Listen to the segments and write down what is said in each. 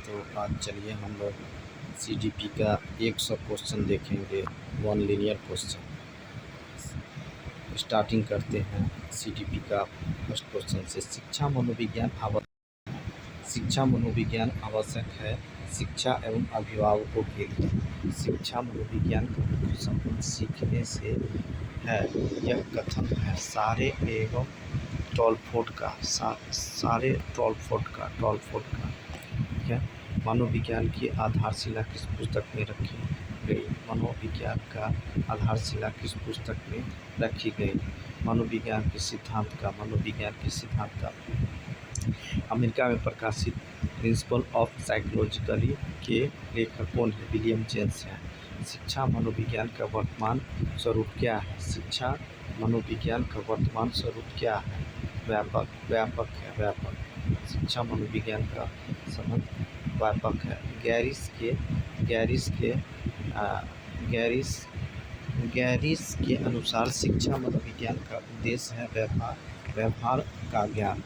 तो आज चलिए हम लोग सीडीपी का 100 क्वेश्चन देखेंगे। वन लीनियर क्वेश्चन स्टार्टिंग करते हैं। सीडीपी का फर्स्ट क्वेश्चन से शिक्षा मनोविज्ञान आवश्यक है शिक्षा एवं अभिभावकों के लिए। शिक्षा मनोविज्ञान का मुख्य संबंध सीखने से है। यह कथन है सारे एवं टॉलफोर्ड का ठीक है। मनोविज्ञान की आधारशिला किस पुस्तक में रखी गई? मनोविज्ञान का आधारशिला किस पुस्तक में रखी गई? मनोविज्ञान के सिद्धांत का अमेरिका में प्रकाशित प्रिंसिपल ऑफ साइकोलॉजी के लेखक कौन है? विलियम जेम्स है। शिक्षा मनोविज्ञान का वर्तमान स्वरूप क्या है? शिक्षा मनोविज्ञान का वर्तमान स्वरूप क्या है? व्यापक है। शिक्षा मनोविज्ञान का संबंध व्यापक है। गैरिस के अनुसार शिक्षा मनोविज्ञान का उद्देश्य है व्यवहार का ज्ञान।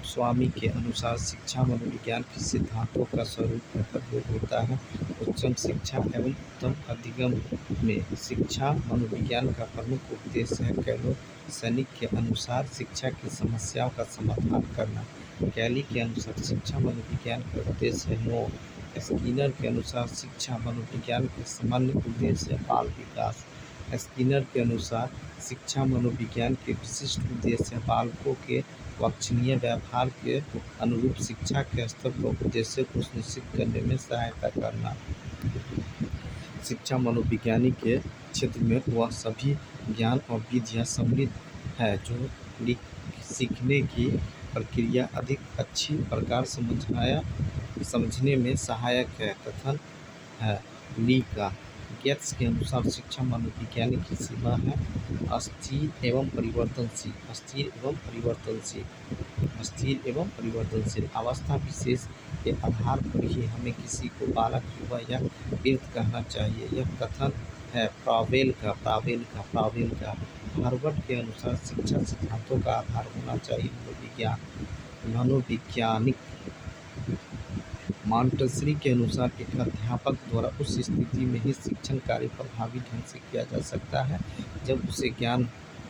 स्वामी के अनुसार शिक्षा मनोविज्ञान के सिद्धांतों का स्वरूप में प्रयोग होता है। उच्चतम शिक्षा एवं उत्तम अधिगम में शिक्षा मनोविज्ञान का प्रमुख उद्देश्य है। कैलो सैनिक के अनुसार शिक्षा की समस्याओं का समाधान करना। कैली के अनुसार शिक्षा मनोविज्ञान का उद्देश्य है नो। स्किनर के अनुसार शिक्षा मनोविज्ञान के सामान्य उद्देश्य है बाल विकास। स्किनर के अनुसार शिक्षा मनोविज्ञान के विशिष्ट उद्देश्य है बालकों के वांछनीय व्यवहार के अनुरूप शिक्षा के स्तर को उद्देश्य को सुनिश्चित करने में सहायता करना। शिक्षा मनोविज्ञान के क्षेत्र में वह सभी ज्ञान और विधियाँ सम्मिलित है जो सीखने की प्रक्रिया अधिक अच्छी प्रकार समझने में सहायक है। कथन है ली का। गेट्स के अनुसार शिक्षा मनोविज्ञान की सीमा है अस्थिर एवं परिवर्तनशील अवस्था विशेष के आधार पर ही हमें किसी को बालक, युवा या वृद्ध कहना चाहिए। यह कथन है पावेल का। हार्वर्ड के अनुसार शिक्षा सिद्धांतों का आधार होना चाहिए मनोवैज्ञानिक। मॉन्टेसरी के अनुसार एक अध्यापक द्वारा उस स्थिति में ही शिक्षण कार्य प्रभावी ढंग से किया जा सकता है जब उसे ज्ञान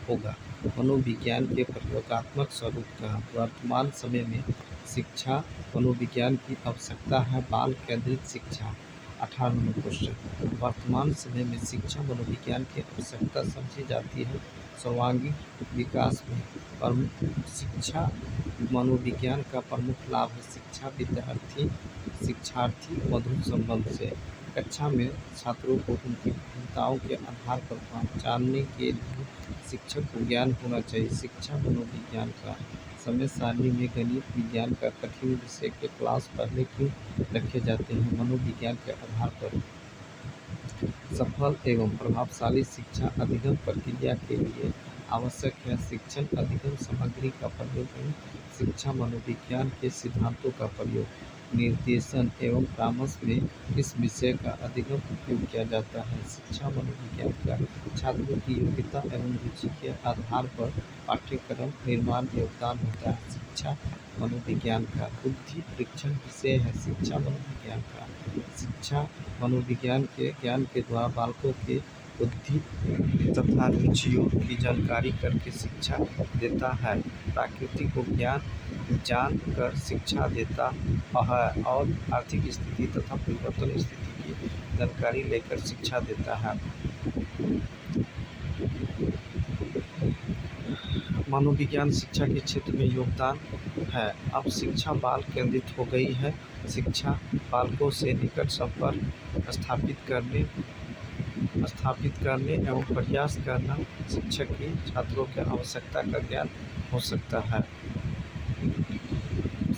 होगा। मनोविज्ञान के प्रयोगात्मक स्वरूप का वर्तमान समय में शिक्षा मनोविज्ञान की आवश्यकता है बाल केंद्रित शिक्षा। 18 नंबर क्वेश्चन। वर्तमान समय में शिक्षा मनोविज्ञान की आवश्यकता समझी जाती है सर्वांगीण विकास में। शिक्षा मनोविज्ञान का प्रमुख लाभ है शिक्षार्थी मधुर संबंध से। कक्षा में छात्रों को उनकी क्षमताओं के आधार पर पहचानने के लिए शिक्षक को ज्ञान होना चाहिए। शिक्षा मनोविज्ञान का समय सारणी में गणित विज्ञान का कठिन विषय के क्लास पहले क्यों रखे जाते हैं? मनोविज्ञान के आधार पर सफल एवं प्रभावशाली शिक्षा अधिगम प्रक्रिया के लिए आवश्यक है। शिक्षण अधिगम सामग्री का प्रयोग एवं शिक्षा मनोविज्ञान के सिद्धांतों का प्रयोग। निर्देशन एवं परामर्श में इस विषय का अधिगम उपयोग किया जाता है। शिक्षा मनोविज्ञान का छात्रों की योग्यता एवं रुचि के आधार पर पाठ्यक्रम निर्माण योगदान होता है। शिक्षा मनोविज्ञान का बुद्धि परीक्षण विषय है। शिक्षा मनोविज्ञान के ज्ञान के द्वारा बालकों के बुद्धि तथा रुचियों की जानकारी करके शिक्षा देता है। प्रकृति को जान कर शिक्षा देता है और आर्थिक स्थिति तथा परिवर्तन स्थिति की जानकारी लेकर शिक्षा देता है। मनोविज्ञान शिक्षा के क्षेत्र में योगदान है। अब शिक्षा बाल केंद्रित हो गई है। शिक्षा बालकों से निकट संपर्क स्थापित करने एवं प्रयास करना शिक्षक की छात्रों के आवश्यकता का ज्ञान हो सकता है।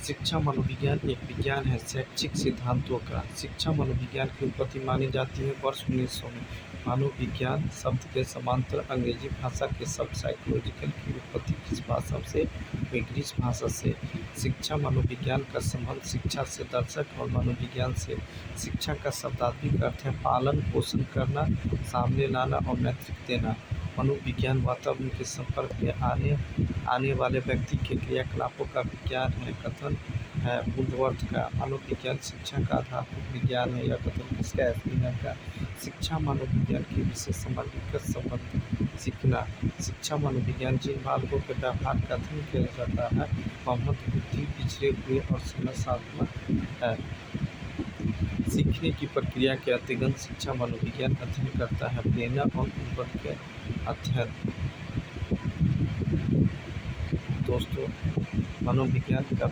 शिक्षा मनोविज्ञान एक विज्ञान है शैक्षिक सिद्धांतों का। शिक्षा मनोविज्ञान की उत्पत्ति मानी जाती है वर्ष 1900 में। मनोविज्ञान शब्द के समांतर अंग्रेजी भाषा के शब्द साइकोलॉजिकल की उत्पत्ति किस भाषा से हुई? ग्रीक भाषा से। शिक्षा मनोविज्ञान का संबंध शिक्षा से दर्शक और मनोविज्ञान से। शिक्षा का शब्दार्थिक अर्थ है पालन पोषण करना, सामने लाना और नेतृत्व देना। मनोविज्ञान वातावरण के संपर्क में आने वाले व्यक्ति के क्रियाकलापों का विज्ञान है। कथन है बुद्धवर्थ का। मानव विज्ञान शिक्षा का आधारभूत विज्ञान है। यह कथन किसका है? स्किनर का। शिक्षा मानव विज्ञान के विषय सामाजिक संबंध सीखना। शिक्षा मानव विज्ञान जिन बालकों के व्यवहार का अध्ययन किया जाता है वह मंद बुद्धि, पिछड़े हुए और समस्यात्मक है। सीखने की प्रक्रिया के अध्ययन शिक्षा मनोविज्ञान अध्ययन करता है। प्रेरणा और उन्नत के अध्ययन। दोस्तों, मनोविज्ञान का